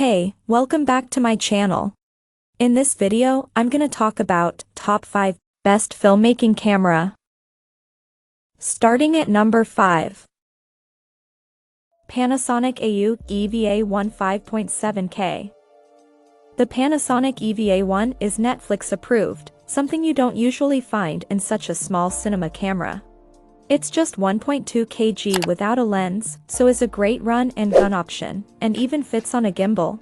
Hey, welcome back to my channel. In this video, I'm gonna talk about top 5 best filmmaking camera. Starting at number 5. Panasonic EVA1 5.7K. The Panasonic EVA1 is Netflix approved, something you don't usually find in such a small cinema camera. It's just 1.2 kg without a lens, so is a great run and gun option, and even fits on a gimbal.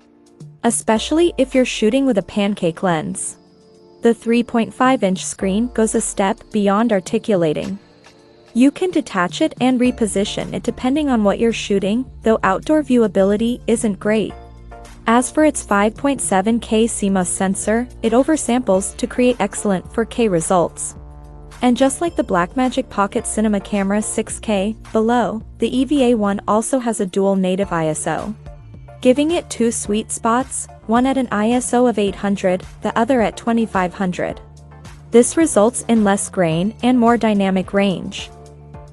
Especially if you're shooting with a pancake lens. The 3.5-inch screen goes a step beyond articulating. You can detach it and reposition it depending on what you're shooting, though outdoor viewability isn't great. As for its 5.7K CMOS sensor, it oversamples to create excellent 4K results. And just like the Blackmagic Pocket Cinema Camera 6K, below, the EVA1 also has a dual native ISO. Giving it two sweet spots, one at an ISO of 800, the other at 2500. This results in less grain and more dynamic range.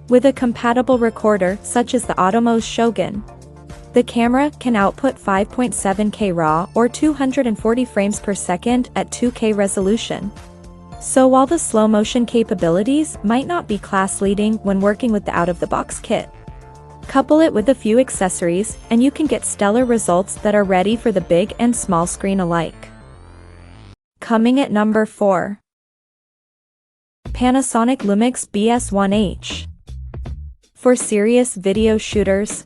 With a compatible recorder such as the Atomos Shogun, the camera can output 5.7K RAW or 240 frames per second at 2K resolution. So while the slow motion capabilities might not be class-leading when working with the out-of-the-box kit, couple it with a few accessories and you can get stellar results that are ready for the big and small screen alike. Coming at number 4. Panasonic Lumix BS1H. For serious video shooters,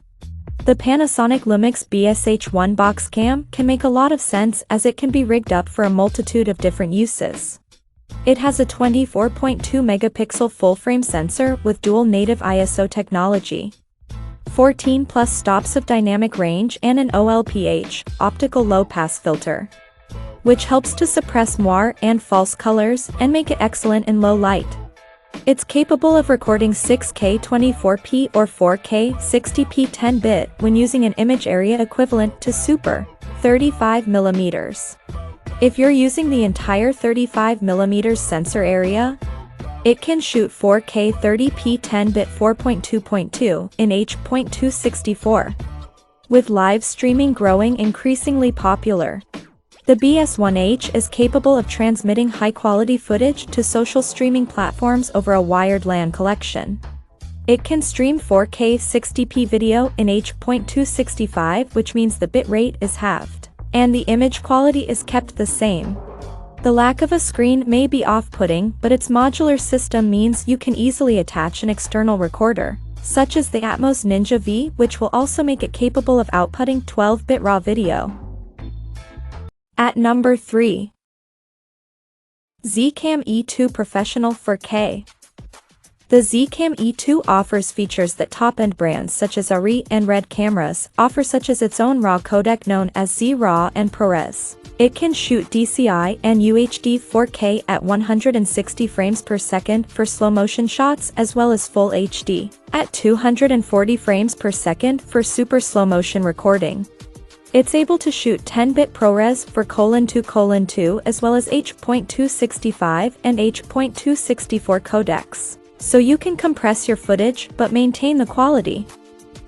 the Panasonic Lumix BSH1 box cam can make a lot of sense as it can be rigged up for a multitude of different uses. It has a 24.2 megapixel full-frame sensor with dual native ISO technology, 14 plus stops of dynamic range and an OLPH, optical low-pass filter, which helps to suppress moire and false colors and make it excellent in low light. It's capable of recording 6K 24p or 4K 60p 10-bit when using an image area equivalent to Super 35mm. If you're using the entire 35mm sensor area, it can shoot 4K 30p 10-bit 4.2.2 in H.264. With live streaming growing increasingly popular, the BS1H is capable of transmitting high-quality footage to social streaming platforms over a wired LAN collection. It can stream 4K 60p video in H.265, which means the bitrate is halved, and the image quality is kept the same. The lack of a screen may be off-putting, but its modular system means you can easily attach an external recorder, such as the Atmos Ninja V, which will also make it capable of outputting 12-bit RAW video. At number 3. Zcam E2 Professional 4K. The Zcam E2 offers features that top-end brands such as ARRI and RED cameras offer, such as its own RAW codec known as Z-RAW and ProRes. It can shoot DCI and UHD 4K at 160 frames per second for slow-motion shots as well as Full HD at 240 frames per second for super slow-motion recording. It's able to shoot 10-bit ProRes for :2:2 as well as H.265 and H.264 codecs, so you can compress your footage but maintain the quality.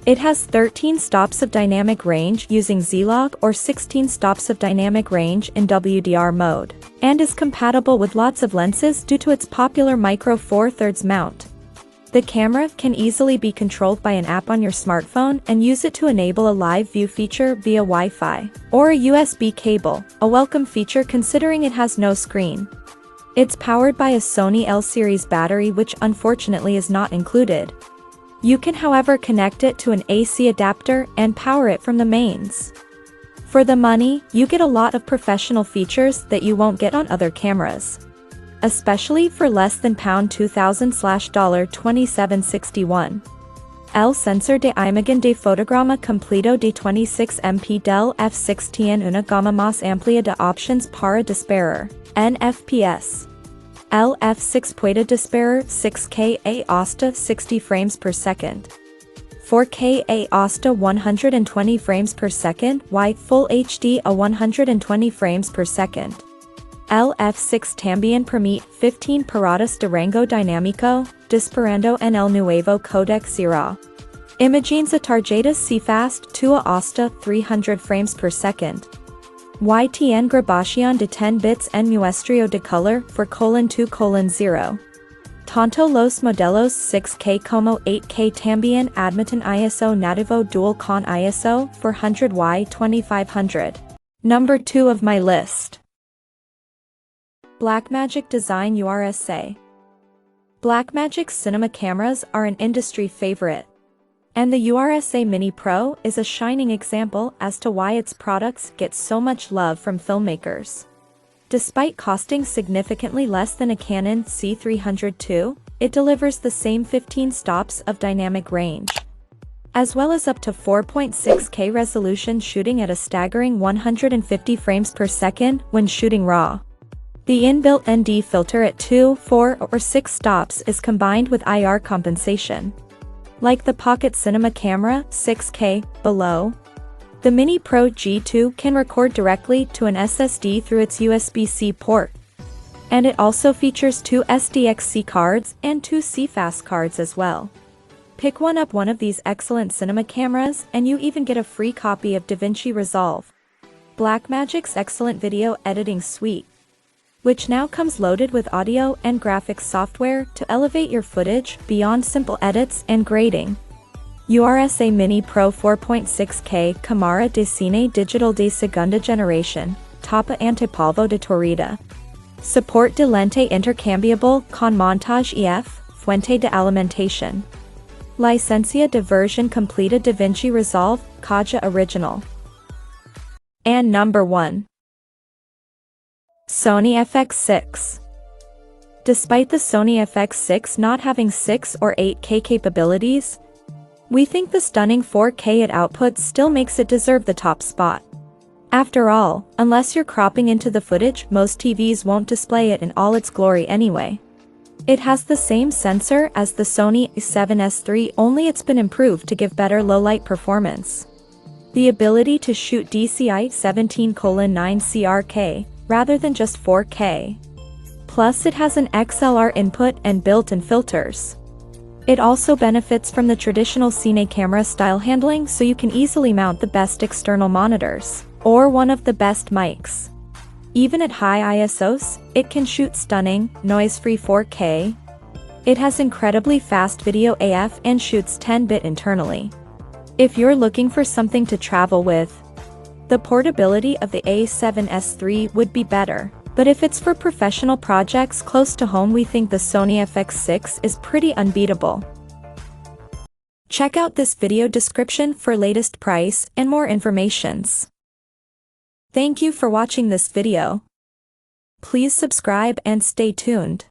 It has 13 stops of dynamic range using Z-Log or 16 stops of dynamic range in WDR mode, and is compatible with lots of lenses due to its popular Micro Four Thirds mount. The camera can easily be controlled by an app on your smartphone and use it to enable a live view feature via Wi-Fi or a USB cable, a welcome feature considering it has no screen. It's powered by a Sony L-series battery, which unfortunately is not included. You can however connect it to an AC adapter and power it from the mains. For the money, you get a lot of professional features that you won't get on other cameras, especially for less than $2,000/$2761. El Sensor de Imagen de Fotograma Completo de 26 MP del F6 tiene una gama más amplia de options para disparar en FPS. El F6 puede disparar 6K a hasta 60 frames per second, 4K a hasta 120 frames per second y Full HD a 120 frames per second. El F6 también permite 15 paradas de rango dinámico, disparando en el nuevo codec Z-RAW. Imagene's a Targetas CFast 2 Asta 300 frames per second. YTN Grabación de 10 bits en muestrio de color for :2:0. Tanto los modelos 6K como 8K también admiten ISO nativo dual con ISO 400Y2500. Number 2 of my list. Blackmagic Design URSA. Blackmagic's cinema cameras are an industry favorite. And the URSA Mini Pro is a shining example as to why its products get so much love from filmmakers. Despite costing significantly less than a Canon C300 II, it delivers the same 15 stops of dynamic range, as well as up to 4.6K resolution shooting at a staggering 150 frames per second when shooting RAW. The inbuilt ND filter at 2, 4, or 6 stops is combined with IR compensation. Like the Pocket Cinema camera, 6K, below, the Mini Pro G2 can record directly to an SSD through its USB-C port. And it also features 2 SDXC cards and 2 CFast cards as well. Pick one of these excellent cinema cameras and you even get a free copy of DaVinci Resolve, Blackmagic's excellent video editing suite, which now comes loaded with audio and graphics software to elevate your footage beyond simple edits and grading. URSA Mini Pro 4.6K Cámara de Cine Digital de Segunda Generación, Tapa Antipolvo de Torrida. Support de lente intercambiable con montage EF, fuente de alimentación. Licencia de version completa DaVinci Resolve, Kaja Original. And number 1. Sony FX6. Despite the Sony FX6 not having 6 or 8K capabilities, we think the stunning 4K it outputs still makes it deserve the top spot. After all, unless you're cropping into the footage, most TVs won't display it in all its glory anyway. It has the same sensor as the Sony A7S III, only it's been improved to give better low-light performance. The ability to shoot DCI 17:9 CRK, rather than just 4K. Plus it has an XLR input and built-in filters. It also benefits from the traditional Cine camera style handling, so you can easily mount the best external monitors, or one of the best mics. Even at high ISOs, it can shoot stunning, noise-free 4K. It has incredibly fast video AF and shoots 10-bit internally. If you're looking for something to travel with, the portability of the A7S III would be better. But if it's for professional projects close to home, we think the Sony FX6 is pretty unbeatable. Check out this video description for latest price and more informations. Thank you for watching this video. Please subscribe and stay tuned.